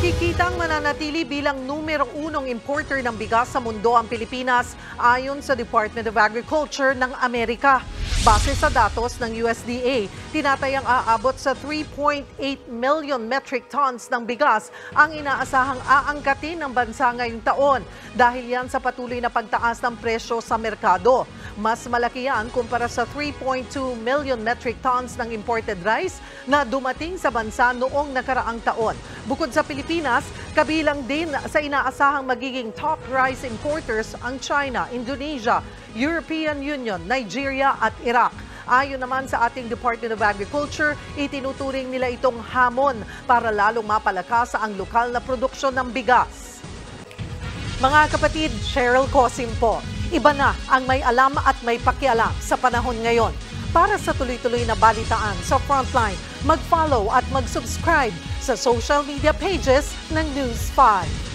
Makikitang mananatili bilang numero unong importer ng bigas sa mundo ang Pilipinas ayon sa Department of Agriculture ng Amerika. Base sa datos ng USDA, tinatayang aabot sa 3.8 million metric tons ng bigas ang inaasahang aangkatin ng bansa ngayong taon dahil yan sa patuloy na pagtaas ng presyo sa merkado. Mas malaki yan kumpara sa 3.2 million metric tons ng imported rice na dumating sa bansa noong nakaraang taon. Bukod sa Pilipinas, kabilang din sa inaasahang magiging top rice importers ang China, Indonesia, European Union, Nigeria at Iraq. Ayon naman sa ating Department of Agriculture, itinuturing nila itong hamon para lalong mapalakas ang lokal na produksyon ng bigas. Mga kapatid, Cheryl Cosim po. Iba na ang may alam at may pakialam sa panahon ngayon. Para sa tuloy-tuloy na balitaan sa Frontline, mag-follow at mag-subscribe sa social media pages ng News 5.